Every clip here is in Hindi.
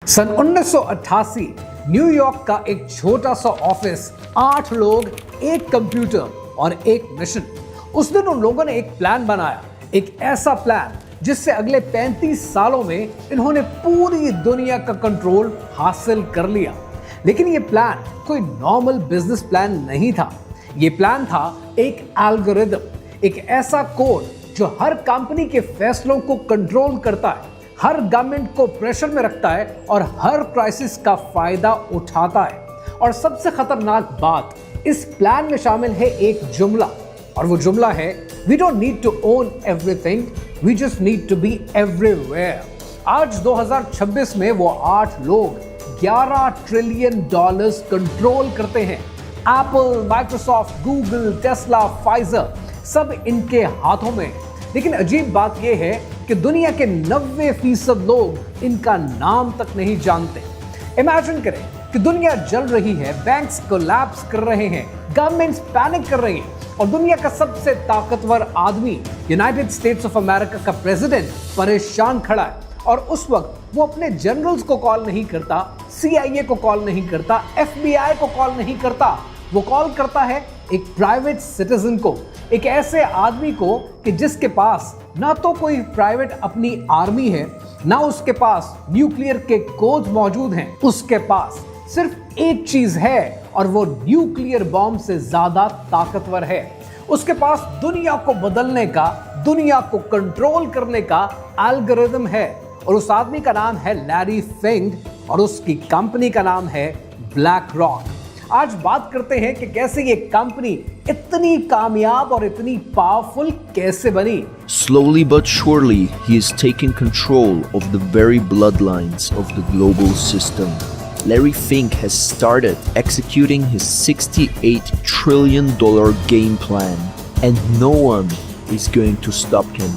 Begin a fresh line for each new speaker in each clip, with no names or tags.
सन 1988 न्यूयॉर्क का एक छोटा सा ऑफिस, 8 लोग, एक कंप्यूटर और एक मिशन। उस दिन उन लोगों ने एक प्लान बनाया, एक ऐसा प्लान जिससे अगले 35 सालों में इन्होंने पूरी दुनिया का कंट्रोल हासिल कर लिया। लेकिन यह प्लान कोई नॉर्मल बिजनेस प्लान नहीं था। यह प्लान था एक एल्गोरिदम, एक ऐसा कोड जो हर कंपनी के फैसलों को कंट्रोल करता है, हर गवर्नमेंट को प्रेशर में रखता है और हर क्राइसिस का फायदा उठाता है। और सबसे खतरनाक बात, इस प्लान में शामिल है एक जुमला, और वो जुमला है, we don't need to own everything, we just need to be everywhere. आज 2026 में वो 8 लोग $11 ट्रिलियन कंट्रोल करते हैं। Apple, Microsoft, Google, Tesla, Pfizer, सब इनके हाथों में। लेकिन अजीब बात यह है कि दुनिया के 90% लोग इनका नाम तक नहीं जानते। इमेजिन करें कि दुनिया जल रही है, बैंक्स कोलैप्स कर रहे हैं, गवर्नमेंट्स पैनिक कर रही हैं और दुनिया का सबसे ताकतवर आदमी, यूनाइटेड स्टेट्स ऑफ अमेरिका का प्रेसिडेंट, परेशान खड़ा है। और उस वक्त वो अपने जनरल्स को कॉल नहीं करता, CIA को कॉल नहीं करता, FBI को कॉल नहीं करता, वो कॉल करता है एक प्राइवेट सिटीजन को, एक ऐसे आदमी को कि जिसके पास ना तो कोई प्राइवेट अपनी आर्मी है, ना उसके पास न्यूक्लियर के कोड मौजूद हैं। उसके पास सिर्फ एक चीज है और वो न्यूक्लियर बॉम्ब से ज्यादा ताकतवर है। उसके पास दुनिया को बदलने का, दुनिया को कंट्रोल करने का एल्गोरिदम है और उस आदमी का नाम है लैरी फिंग और उसकी कंपनी का नाम है ब्लैक रॉक। आज बात करते हैं कि कैसे ये कंपनी इतनी कामयाब और इतनी पावरफुल कैसे बनी।
Slowly but surely, he is taking control of the very bloodlines of the global system. Larry Fink has started executing his $68 trillion game plan, and no one is going to stop him.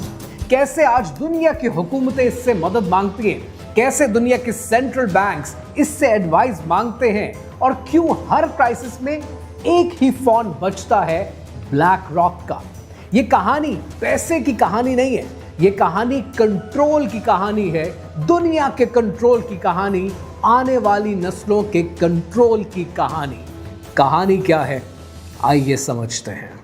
कैसे आज दुनिया की हुकूमतें इससे मदद मांगती हैं, कैसे दुनिया के सेंट्रल बैंक्स इससे एडवाइस मांगते हैं और क्यों हर क्राइसिस में एक ही फोन बचता है, ब्लैक रॉक का। ये कहानी पैसे की कहानी नहीं है, ये कहानी कंट्रोल की कहानी है, दुनिया के कंट्रोल की कहानी, आने वाली नस्लों के कंट्रोल की कहानी। कहानी क्या है, आइए समझते हैं।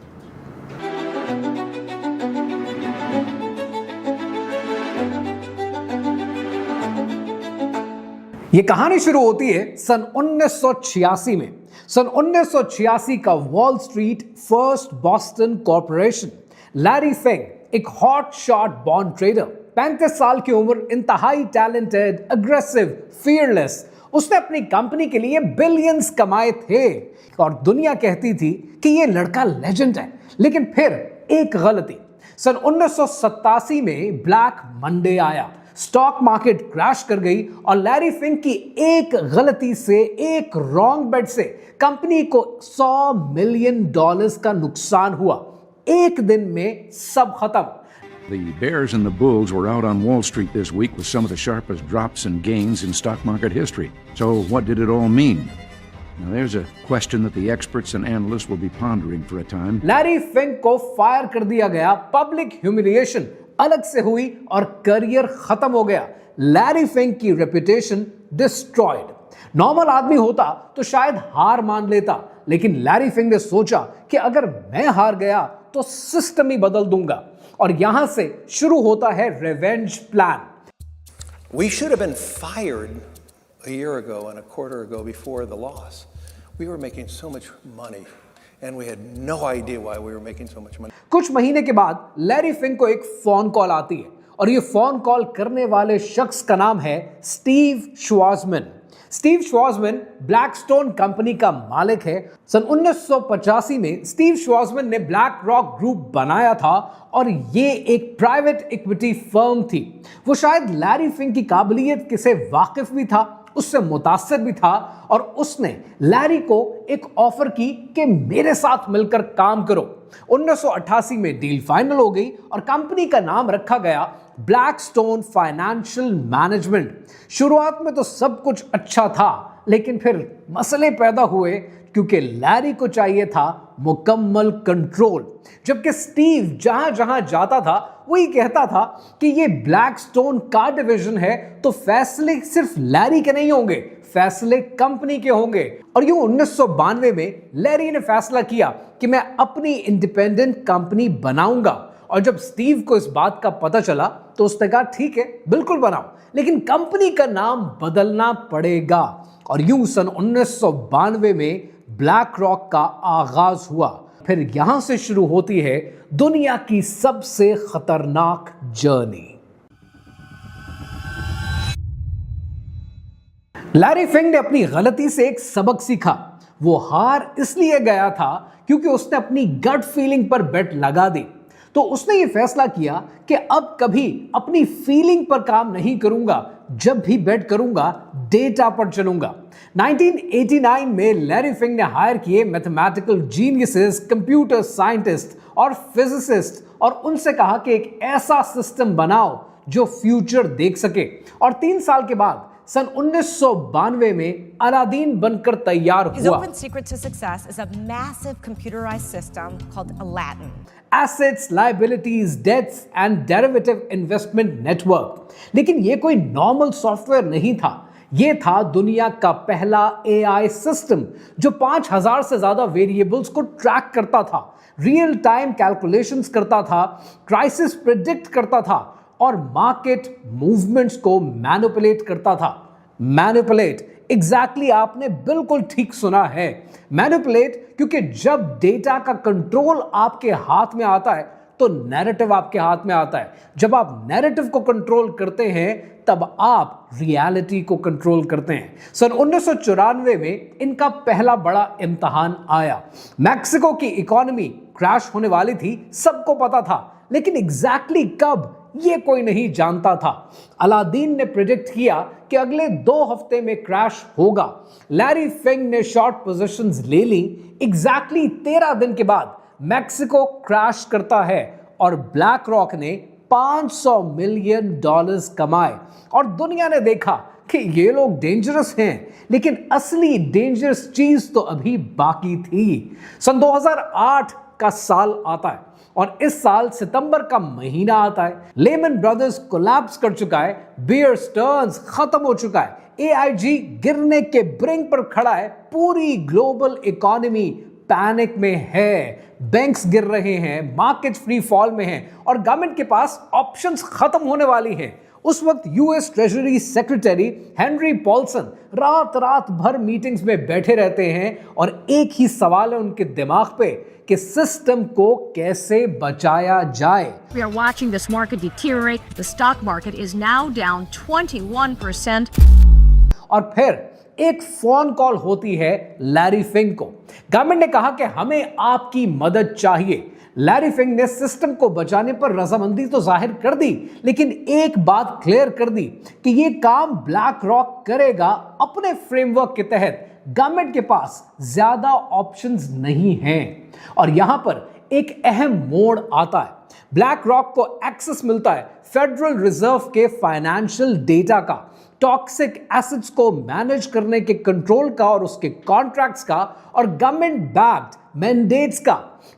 ये कहानी शुरू होती है सन 1986 में। सन 1986 का Wall Street First Boston Corporation. Larry Fink एक हॉट शॉट बॉन्ड ट्रेडर, 35 साल की उम्र, इंतहाई टैलेंटेड, अग्रेसिव, फियरलेस। उसने अपनी कंपनी के लिए बिलियंस कमाए थे और दुनिया कहती थी कि ये लड़का लेजेंड है। लेकिन फिर एक गलती, सन 1987 में ब्लैक मंडे आया, स्टॉक मार्केट क्रैश कर गई और लैरी फिंक की एक गलती से, एक रॉन्ग बेट से कंपनी को $100 मिलियन का नुकसान हुआ। एक दिन में सब खत्म।
The bears and the bulls were out on Wall Street this week with some of the sharpest drops and gains in stock market history. So what did it all mean? Now there's a question that the experts and analysts will be pondering for a time.
Larry Fink को फायर कर दिया गया, पब्लिक ह्यूमिलिएशन अलग से हुई और करियर खत्म हो गया। लैरी फिंक की रेपुटेशन डिस्ट्रॉयड। नॉर्मल आदमी होता तो शायद हार मान लेता, लेकिन लैरी फिंक ने सोचा कि अगर मैं हार गया तो सिस्टम ही बदल दूंगा। और यहां से शुरू होता है revenge plan.
We should have been fired a year ago and a quarter ago before the loss. We were making so much money and we had no idea why we were making so much money.
कुछ महीने के बाद लैरी फिंक को एक फोन कॉल आती है और ये फोन कॉल करने वाले शख्स का नाम है स्टीव श्वार्ज़मैन। स्टीव श्वार्ज़मैन ब्लैकस्टोन कंपनी का मालिक है। सन 1985 में स्टीव श्वार्ज़मैन ने ब्लैक रॉक ग्रुप बनाया था और ये एक प्राइवेट इक्विटी फर्म थी। वो शायद लैरी फिंक की काबिलियत से वाकिफ भी था, उससे मुतासिर भी था और उसने लैरी को एक ऑफर की कि मेरे साथ मिलकर काम करो। 1988 में डील फाइनल हो गई और कंपनी का नाम रखा गया ब्लैकस्टोन फाइनेंशियल मैनेजमेंट। शुरुआत में तो सब कुछ अच्छा था, लेकिन फिर मसले पैदा हुए क्योंकि लैरी को चाहिए था मुकम्मल कंट्रोल। जबकि स्टीव जहां जहां जाता था वही कहता था कि ये ब्लैकस्टोन का डिवीजन है, तो फैसले सिर्फ लैरी के नहीं होंगे, फैसले कंपनी के होंगे। और यूं 1992 में लैरी ने फैसला किया कि मैं अपनी इंडिपेंडेंट कंपनी बनाऊंगा। और जब स्टीव को इस बात का पता चला तो उसने कहा ठीक है, बिल्कुल बनाओ, लेकिन कंपनी का नाम बदलना पड़ेगा। और यूं सन 1992 में ब्लैक रॉक का आगाज हुआ। फिर यहां से शुरू होती है दुनिया की सबसे खतरनाक जर्नी। लैरी फिंग ने अपनी गलती से एक सबक सीखा। वो हार इसलिए गया था क्योंकि उसने अपनी गट फीलिंग पर बेट लगा दी। तो उसने ये फैसला किया कि अब कभी अपनी फीलिंग पर काम नहीं करूंगा, जब भी बेट करूंगा डेटा पर चलूंगा। 1989 में लैरी फिंग ने हायर किए मैथमेटिकल जीनियसेस, कंप्यूटर साइंटिस्ट और फिजिसिस्ट और उनसे कहा कि एक ऐसा सिस्टम बनाओ जो फ्यूचर देख सके। और 3 साल के बाद सन 1992 में अलादीन बनकर तैयार
His
हुआ।
open secret to success is a massive computerized system called Aladdin.
Assets, liabilities, debts and derivative investment network। लेकिन ये कोई नॉर्मल सॉफ्टवेयर नहीं था, ये था दुनिया का पहला AI सिस्टम जो 5000 से ज्यादा वेरिएबल्स को ट्रैक करता था, रियल टाइम कैलकुलेशंस करता था, क्राइसिस प्रिडिक्ट करता था और मार्केट मूवमेंट्स को मैनिपुलेट करता था। मैनिपुलेट, एग्जैक्टली आपने बिल्कुल ठीक सुना है, मैनिपुलेट, क्योंकि जब डेटा का कंट्रोल आपके हाथ में आता है तो नैरेटिव आपके हाथ में आता है। जब आप नैरेटिव को कंट्रोल करते हैं तब आप रियलिटी को कंट्रोल करते हैं। सन 1994 में इनका पहला बड़ा इम्तिहान आया। मैक्सिको की इकोनॉमी क्रैश होने वाली थी, सबको पता था, लेकिन एग्जैक्टली कब ये कोई नहीं जानता था। अलादीन ने प्रेडिक्ट किया कि अगले 2 हफ्ते में क्रैश होगा। लैरी फिंग ने शॉर्ट पोजीशंस ले ली। एग्जैक्टली 13 दिन के बाद मैक्सिको क्रैश करता है और ब्लैक रॉक ने $500 मिलियन कमाए। और दुनिया ने देखा कि ये लोग डेंजरस हैं, लेकिन असली डेंजरस चीज तो अभी बाकी थी। सन 2008 का साल आता है और इस साल सितंबर का महीना आता है। लेमन ब्रदर्स कोलैप्स कर चुका है, बियर स्टर्न्स खत्म हो चुका है, AIG गिरने के ब्रिंक पर खड़ा है, पूरी ग्लोबल इकोनॉमी पैनिक में है, बैंक्स गिर रहे हैं, मार्केट फ्री फॉल में हैं और गवर्नमेंट के पास ऑप्शंस खत्म होने वाली हैं। उस वक्त US treasury secretary Henry Paulson रात भर मीटिंग्स में बैठे रहते हैं और एक ही सवाल है उनके दिमाग पे कि सिस्टम को कैसे बचाया जाए।
We are watching this market deteriorate. The stock market is now down 21%.
और फिर एक फोन कॉल होती है लैरी फिंग को। गवर्नमेंट ने कहा कि हमें आपकी मदद चाहिए। लैरी फिंग ने सिस्टम को बचाने पर रजामंदी तो जाहिर कर दी, लेकिन एक बात क्लियर कर दी कि ये काम ब्लैक रॉक करेगा अपने फ्रेमवर्क के तहत। गवर्नमेंट के पास ज्यादा ऑप्शंस नहीं हैं। और यहां पर एक अहम मोड़ आता है। ब्लैक रॉक को एक्सेस मिलता है फेडरल रिजर्व के फाइनेंशियल डेटा का, टॉक्सिक एसेट्स को मैनेज करने के कंट्रोल का और उसके कॉन्ट्रैक्ट्स का और गवर्नमेंट बैक्ड मैंडेट्स का,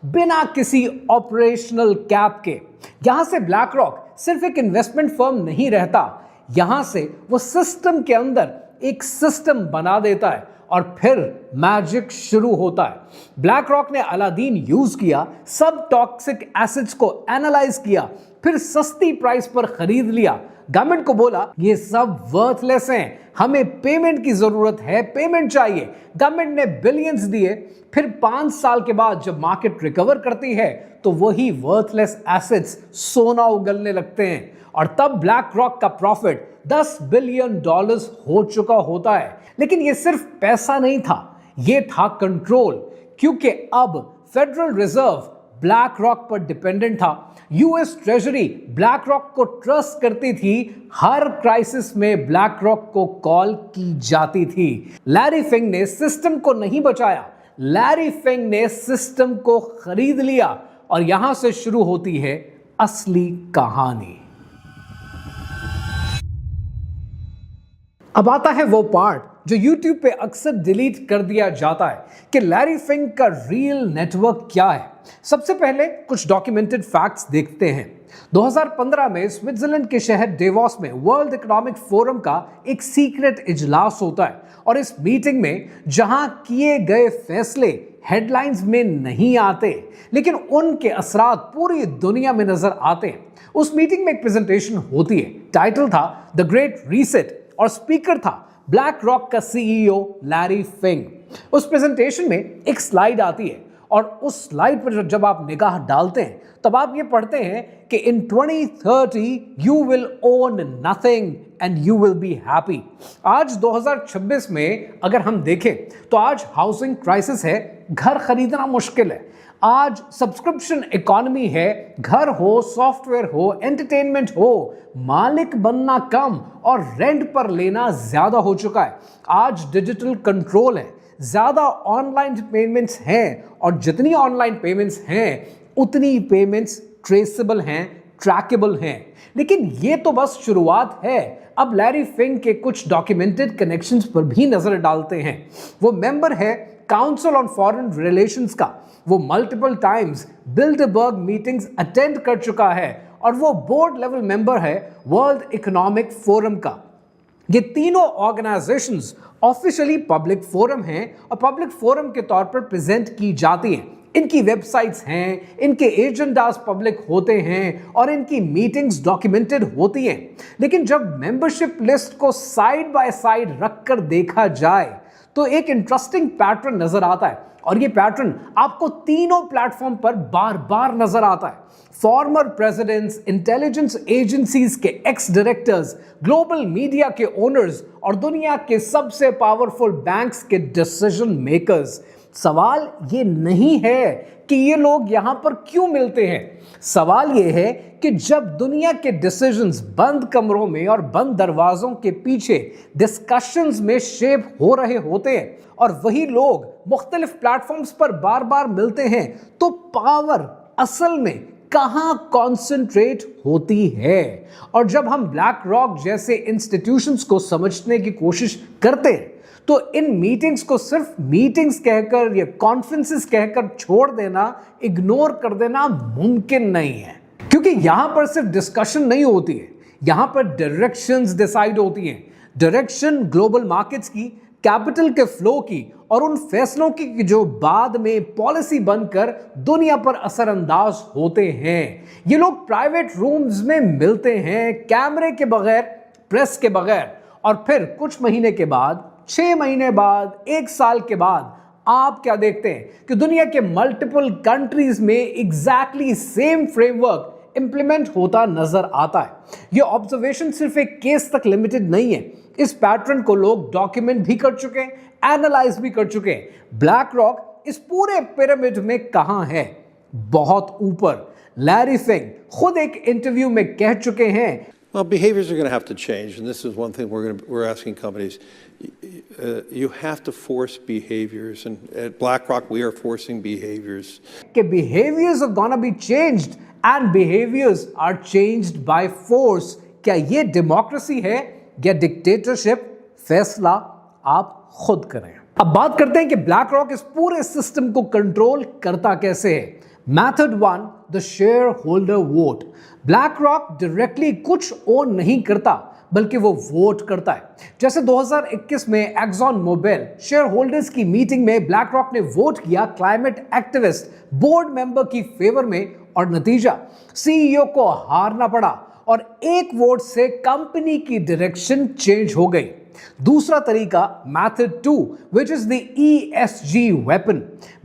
बिना किसी ऑपरेशनल कैप के। यहां से ब्लैक रॉक सिर्फ एक इन्वेस्टमेंट फर्म नहीं रहता, यहां से वो सिस्टम के अंदर एक सिस्टम बना देता है और फिर मैजिक शुरू होता है। ब्लैक रॉक ने अलादीन यूज किया, सब टॉक्सिक एसेट्स को एनालाइज किया, फिर सस्ती प्राइस पर खरीद लिया। गवर्नमेंट को बोला ये सब वर्थलेस हैं, हमें पेमेंट की जरूरत है, पेमेंट चाहिए। गवर्नमेंट ने बिलियंस दिए। फिर 5 साल के बाद जब मार्केट रिकवर करती है तो वही वर्थलेस एसेट्स सोना उगलने लगते हैं और तब ब्लैक रॉक का प्रॉफिट $10 बिलियन हो चुका होता है। लेकिन ये सिर्फ पैसा नहीं था, ये था कंट्रोल, क्योंकि अब फेडरल रिजर्व ब्लैक रॉक पर डिपेंडेंट था। यूएस ट्रेजरी ब्लैक रॉक को ट्रस्ट करती थी, हर क्राइसिस में ब्लैक रॉक को कॉल की जाती थी। लैरी फिंग ने सिस्टम को नहीं बचाया, लैरी फिंग ने सिस्टम को खरीद लिया और यहां से शुरू होती है असली कहानी। अब आता है वो पार्ट जो YouTube पे अक्सर डिलीट कर दिया जाता है कि लैरी फिंक का रियल नेटवर्क क्या है। सबसे पहले कुछ डॉक्यूमेंटेड फैक्ट्स देखते हैं। 2015 में स्विट्जरलैंड के शहर डेवोस में वर्ल्ड इकोनॉमिक फोरम का एक सीक्रेट इजलास होता है और इस मीटिंग में जहां किए गए फैसले हेडलाइंस में नहीं आते लेकिन उनके असरात पूरी दुनिया में नजर आते हैं। उस मीटिंग में एक प्रेजेंटेशन होती है, टाइटल था द ग्रेट रीसेट और स्पीकर था ब्लैक रॉक का सीईओ लैरी फिंक। उस प्रेजेंटेशन में एक स्लाइड आती है और उस स्लाइड पर जब आप निगाह डालते हैं तब आप ये पढ़ते हैं कि इन 2030 you will own nothing and you will be happy. आज 2026 में अगर हम देखें तो आज हाउसिंग क्राइसिस है, घर खरीदना मुश्किल है। आज सब्सक्रिप्शन इकोनॉमी है, घर हो, सॉफ्टवेयर हो, एंटरटेनमेंट हो, मालिक बनना कम और रेंट पर लेना ज्यादा हो चुका है। आज डिजिटल कंट्रोल है, ज्यादा ऑनलाइन पेमेंट्स हैं और जितनी ऑनलाइन पेमेंट्स हैं उतनी पेमेंट्स ट्रेसेबल हैं, ट्रैकेबल हैं। लेकिन ये तो बस शुरुआत है। अब लैरी फिंक के कुछ डॉक्यूमेंटेड कनेक्शंस पर भी नजर डालते हैं। वो मेंबर है काउंसिल ऑन फॉरेन रिलेशंस का, वो multiple times Bilderberg meetings attend कर चुका है और वो बोर्ड लेवल मेंबर है वर्ल्ड इकोनॉमिक फोरम का। ये तीनों ऑर्गेनाइजेशंस ऑफिशियली पब्लिक फोरम हैं और पब्लिक फोरम के तौर पर प्रेजेंट की जाती हैं। इनकी वेबसाइट्स हैं, इनके एजेंडास पब्लिक होते हैं और इनकी मीटिंग्स डॉक्यूमेंटेड होती हैं। लेकिन जब मेंबरशिप लिस्ट को साइड बाय साइड रखकर देखा जाए तो एक इंटरेस्टिंग पैटर्न नजर आता है और ये पैटर्न आपको तीनों प्लेटफॉर्म पर बार बार नजर आता है। फॉर्मर प्रेसिडेंट्स, इंटेलिजेंस एजेंसीज के एक्स डायरेक्टर्स, ग्लोबल मीडिया के ओनर्स और दुनिया के सबसे पावरफुल बैंक्स के डिसीजन मेकर्स। सवाल ये नहीं है कि ये लोग यहां पर क्यों मिलते हैं, सवाल ये है कि जब दुनिया के डिसीजंस बंद कमरों में और बंद दरवाजों के पीछे डिस्कशंस में शेप हो रहे होते हैं और वही लोग मुख्तलिफ प्लेटफॉर्म्स पर बार बार मिलते हैं तो पावर असल में कहां कॉन्सेंट्रेट होती है। और जब हम ब्लैक रॉक जैसे इंस्टीट्यूशंस को समझने की कोशिश करते हैं तो इन मीटिंग्स को सिर्फ मीटिंग्स कहकर या कॉन्फ्रेंसेस कहकर छोड़ देना, इग्नोर कर देना मुमकिन नहीं है। क्योंकि यहां पर सिर्फ डिस्कशन नहीं होती है, यहां पर डायरेक्शंस डिसाइड होती हैं। डायरेक्शन ग्लोबल मार्केट्स की, कैपिटल के फ्लो की और उन फैसलों की जो बाद में पॉलिसी बनकर दुनिया पर असरअंदाज होते हैं। ये लोग प्राइवेट रूम्स में मिलते हैं, कैमरे के बगैर, प्रेस के बगैर, और फिर कुछ महीने के बाद, 6 महीने बाद, 1 साल के बाद आप क्या देखते हैं कि दुनिया के मल्टीपल कंट्रीज में एग्जैक्टली सेम फ्रेमवर्क इंप्लीमेंट होता नजर आता है। ये ऑब्जर्वेशन सिर्फ एक केस तक लिमिटेड नहीं है, इस पैटर्न को लोग डॉक्यूमेंट भी कर चुके हैं, एनालाइज भी कर चुके हैं। ब्लैक रॉक इस पूरे पिरामिड में कहां है? बहुत ऊपर। लैरी फिंक खुद एक इंटरव्यू में कह चुके हैं,
Well, behaviors are going to have to change, and this is one thing we're asking companies. You have to force behaviors, and at BlackRock we are forcing behaviors.
कि behaviors are gonna be changed and behaviors are changed by force। क्या ये डेमोक्रेसी है या डिक्टेटरशिप? फैसला आप खुद करें। अब बात करते हैं कि ब्लैक रॉक इस पूरे सिस्टम को कंट्रोल करता कैसे है। Method 1, the share holder vote. Black rock directly कुछ ओन नहीं करता बल्कि वो वोट करता है। जैसे 2021 में एक्सॉन मोबिल शेयर होल्डर्स की मीटिंग में ब्लैक रॉक ने वोट किया क्लाइमेट एक्टिविस्ट बोर्ड मेंबर की फेवर में और नतीजा सीईओ को हारना पड़ा और एक वोट से कंपनी की डायरेक्शन चेंज हो गई। दूसरा तरीका method 2 which is the ESG weapon.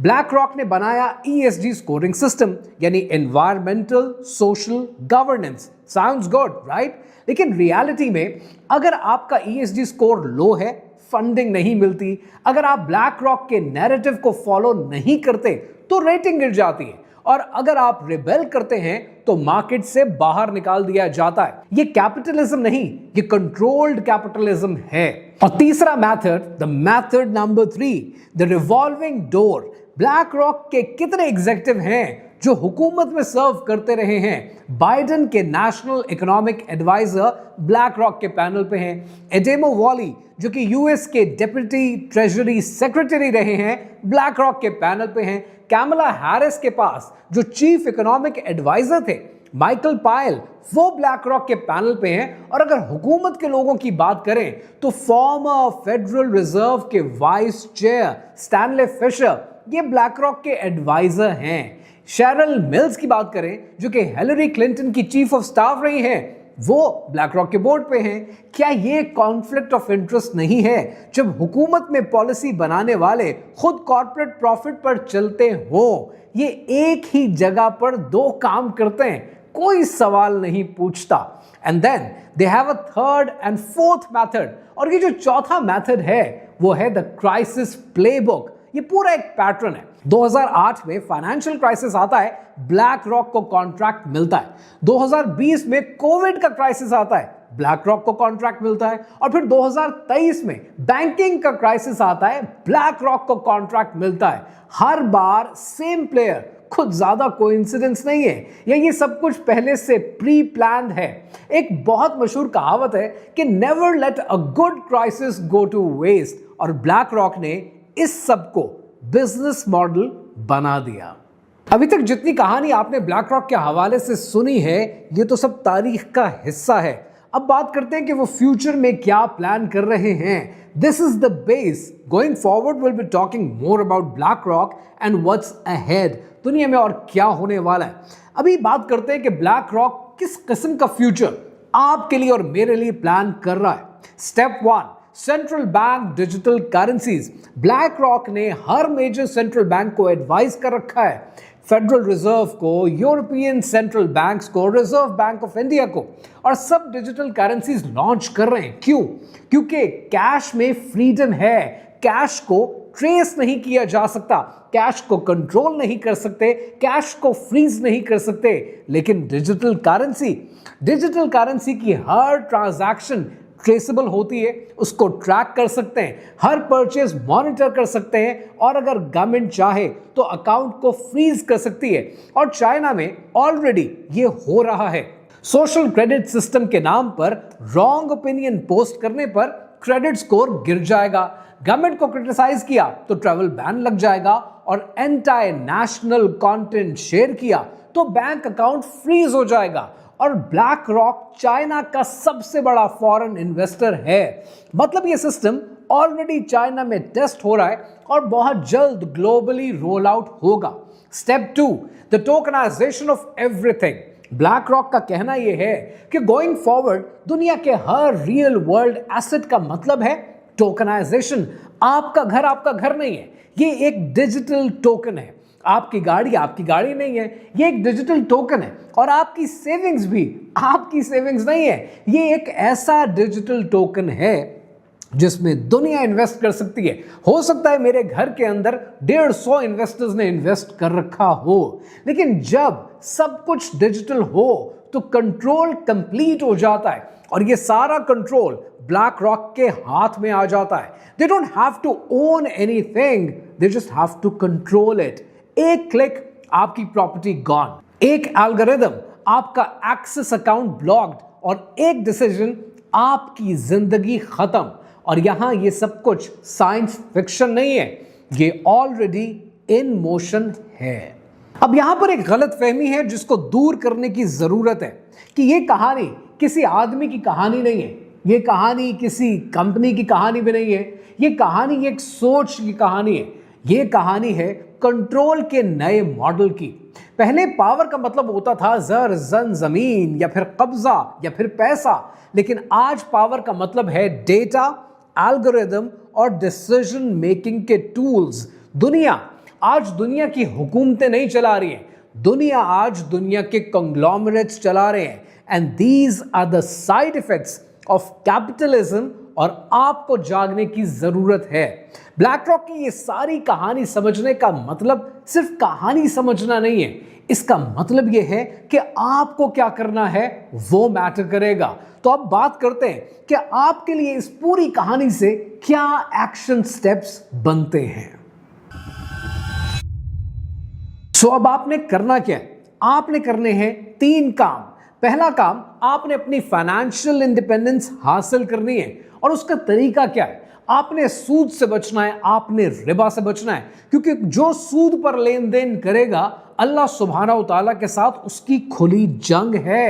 Black रॉक ने बनाया ESG स्कोरिंग सिस्टम यानी environmental social governance. Sounds good right? लेकिन रियलिटी में अगर आपका ESG स्कोर लो है, फंडिंग नहीं मिलती, अगर आप ब्लैक रॉक के नैरेटिव को फॉलो नहीं करते तो रेटिंग गिर जाती है और अगर आप रिबेल करते हैं तो मार्केट से बाहर निकाल दिया जाता है। ये कैपिटलिज्म नहीं, ये कंट्रोल्ड कैपिटलिज्म है। और तीसरा method, the method number 3, the revolving door. Black rock के कितने एग्जीक्यूटिव हैं जो हुकूमत में सर्व करते रहे हैं, बाइडेन के national economic adviser BlackRock के पैनल पे हैं, एडेमो वॉली जो कि यूएस के डिप्टी ट्रेजरी सेक्रेटरी रहे हैं, ब्लैक रॉक के पैनल पे हैं, कैमला हैरिस के पास जो चीफ इकोनॉमिक एडवाइजर थे माइकल पायल, वो ब्लैक रॉक के पैनल पे हैं। और अगर हुकूमत के लोगों की बात करें तो फॉर्मर फेडरल रिजर्व के वाइस चेयर स्टैनले फिशर, ये ब्लैक रॉक के एडवाइजर हैं। शेरिल मिल्स की बात करें जो कि हिलरी क्लिंटन की चीफ ऑफ स्टाफ रही हैं, वो ब्लैक रॉक के बोर्ड पे हैं। क्या ये कॉन्फ्लिक्ट ऑफ इंटरेस्ट नहीं है जब हुकूमत में पॉलिसी बनाने वाले खुद कॉर्पोरेट प्रॉफिट पर चलते हो? ये एक ही जगह पर दो काम करते हैं, कोई सवाल नहीं पूछता। And then they have a third and fourth method, और ये जो चौथा मेथड है वो है द क्राइसिस प्लेबुक। ये पूरा एक पैटर्न है। 2008 में फाइनेंशियल क्राइसिस आता है, ब्लैक रॉक को कॉन्ट्रैक्ट मिलता है। 2020 में कोविड का क्राइसिस आता है, ब्लैक रॉक को कॉन्ट्रैक्ट मिलता है। और फिर 2023 में बैंकिंग का क्राइसिस आता है, ब्लैक रॉक को कॉन्ट्रैक्ट मिलता है। हर बार सेम प्लेयर, खुद ज्यादा कोइंसिडेंस नहीं है, ये सब कुछ पहले से प्री प्लान्ड है। एक बहुत मशहूर कहावत है कि never let a good crisis go to waste, BlackRock रॉक ने इस सब को बिजनेस मॉडल बना दिया। अभी तक जितनी कहानी आपने ब्लैक रॉक के हवाले से सुनी है, ये तो सब तारीख का हिस्सा है। अब बात करते हैं कि वो फ्यूचर में क्या प्लान कर रहे हैं। This is the base. Going forward will be talking more about black rock and what's ahead, दुनिया में और क्या होने वाला है। अभी बात करते हैं कि ब्लैक रॉक किस किस्म का फ्यूचर आपके लिए और मेरे लिए प्लान कर रहा है। Step 1, central bank digital currencies. Black रॉक ने हर मेजर सेंट्रल बैंक को एडवाइस कर रखा है, फेडरल रिजर्व को, यूरोपियन सेंट्रल बैंक्स को, रिजर्व बैंक ऑफ इंडिया को, और सब डिजिटल करेंसीज लॉन्च कर रहे हैं। क्यों? क्योंकि कैश में फ्रीडम है, कैश को ट्रेस नहीं किया जा सकता, कैश को कंट्रोल नहीं कर सकते, कैश को फ्रीज नहीं कर सकते। लेकिन डिजिटल करेंसी की हर ट्रांजैक्शन ट्रेसेबल होती है, उसको ट्रैक कर सकते हैं, हर परचेज मॉनिटर कर सकते हैं, और अगर गवर्नमेंट चाहे तो अकाउंट को फ्रीज कर सकती है। और चाइना में ऑलरेडी ये हो रहा है। सोशल क्रेडिट सिस्टम के नाम पर रॉन्ग ओपिनियन पोस्ट करने पर क्रेडिट स्कोर गिर जाएगा, गवर्नमेंट को क्रिटिसाइज किया तो ट्रैवल बैन लग जाएगा, और एंटी नेशनल कंटेंट शेयर किया तो बैंक अकाउंट फ्रीज हो जाएगा। और ब्लैक रॉक चाइना का सबसे बड़ा फॉरेन इन्वेस्टर है, मतलब ये सिस्टम ऑलरेडी चाइना में टेस्ट हो रहा है और बहुत जल्द ग्लोबली रोल आउट होगा। Step 2, the tokenisation of everything. BlackRock का कहना यह है कि गोइंग फॉरवर्ड दुनिया के हर रियल वर्ल्ड एसेट का मतलब है टोकनाइजेशन। आपका घर नहीं है, ये एक डिजिटल टोकन है। आपकी गाड़ी नहीं है, ये एक डिजिटल टोकन है। और आपकी सेविंग्स भी आपकी सेविंग्स नहीं है, ये एक ऐसा डिजिटल टोकन है जिसमें दुनिया इन्वेस्ट कर सकती है। हो सकता है मेरे घर के अंदर 150 इन्वेस्टर्स ने इन्वेस्ट कर रखा हो, लेकिन जब सब कुछ डिजिटल हो तो कंट्रोल कंप्लीट हो जाता है, और ये सारा कंट्रोल ब्लैक रॉक के हाथ में आ जाता है। They don't have to own anything, they just have to control it. एक क्लिक आपकी प्रॉपर्टी गॉन, एक एल्गोरिथम आपका एक्सेस अकाउंट ब्लॉक्ड, और एक डिसीजन आपकी जिंदगी खत्म। और यहां ये सब कुछ साइंस फिक्शन नहीं है, ये ऑलरेडी इन मोशन है। अब यहां पर एक गलतफहमी है जिसको दूर करने की जरूरत है कि ये कहानी किसी आदमी की कहानी नहीं है, ये कहानी किसी कंपनी की कहानी भी नहीं है, ये कहानी एक सोच की कहानी है। ये कहानी है कंट्रोल के नए मॉडल की। पहले पावर का मतलब होता था जर जन जमीन, या फिर कब्जा, या फिर पैसा, लेकिन आज पावर का मतलब है डेटा, एल्गोरिथम और डिसीजन मेकिंग के टूल्स। दुनिया आज दुनिया की हुकूमतें नहीं चला रही है, दुनिया आज दुनिया के कंग्लोमरेट्स चला रहे हैं। And these are the side effects of capitalism, और आपको जागने की जरूरत है। ब्लैक रॉक की ये सारी कहानी समझने का मतलब सिर्फ कहानी समझना नहीं है, इसका मतलब यह है कि आपको क्या करना है वो मैटर करेगा। तो अब बात करते हैं कि आपके लिए इस पूरी कहानी से क्या एक्शन स्टेप्स बनते हैं। सो अब आपने करना क्या है? आपने करने हैं 3 काम। पहला काम, आपने अपनी फाइनेंशियल इंडिपेंडेंस हासिल करनी है। और उसका तरीका क्या है? आपने सूद से बचना है, आपने रिबा से बचना है, क्योंकि जो सूद पर लेन देन करेगा अल्लाह सुब्हानहू तआला के साथ उसकी खुली जंग है।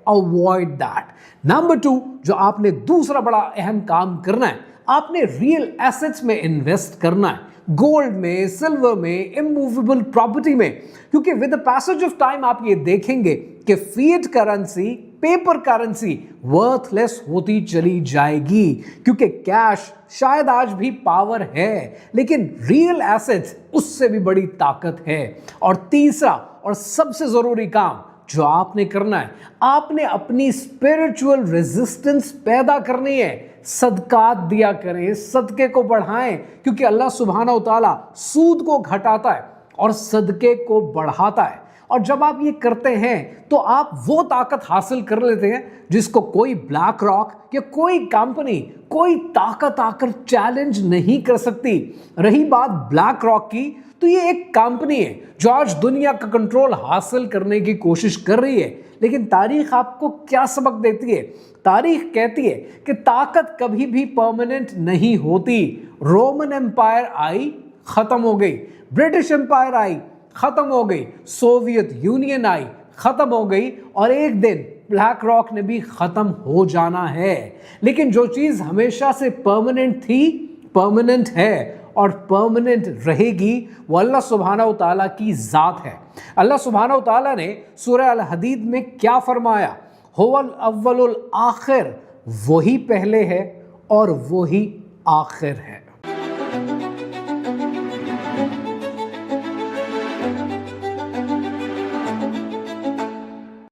Avoid that. नंबर 2, जो आपने दूसरा बड़ा अहम काम करना है, आपने रियल एसेट्स में इन्वेस्ट करना है, गोल्ड में, सिल्वर में, इमूवेबल प्रॉपर्टी में, क्योंकि with the passage of time आप ये देखेंगे कि fiat currency, paper currency worthless होती चली जाएगी, क्योंकि कैश शायद आज भी पावर है, लेकिन रियल एसेट्स उससे भी बड़ी ताकत है। और तीसरा और सबसे जरूरी काम जो आपने करना है, आपने अपनी स्पिरिचुअल रेजिस्टेंस पैदा करनी है। सदकात दिया करें, सदके को बढ़ाएं, क्योंकि अल्लाह सुब्हानहू तआला सूद को घटाता है और सदके को बढ़ाता है। और जब आप ये करते हैं तो आप वो ताकत हासिल कर लेते हैं जिसको कोई ब्लैक रॉक या कोई कंपनी, कोई ताकत आकर चैलेंज नहीं कर सकती। रही बात ब्लैक रॉक की, तो ये एक कंपनी है जो आज दुनिया का कंट्रोल हासिल करने की कोशिश कर रही है। लेकिन तारीख आपको क्या सबक देती है? तारीख कहती है कि ताकत कभी भी परमानेंट नहीं होती। रोमन एम्पायर आई, खत्म हो गई। ब्रिटिश एम्पायर आई, खत्म हो गई। सोवियत यूनियन आई, खत्म हो गई। और एक दिन ब्लैक रॉक ने भी खत्म हो जाना है। लेकिन जो चीज हमेशा से परमानेंट थी, परमानेंट है और परमानेंट रहेगी, वो अल्लाह सुब्हानहू तआला की जात है। अल्लाह सुब्हानहू तआला ने सूरह अल हदीद में क्या फरमाया? हुवल अव्वलुल आखिर, वही पहले है और वही आखिर है।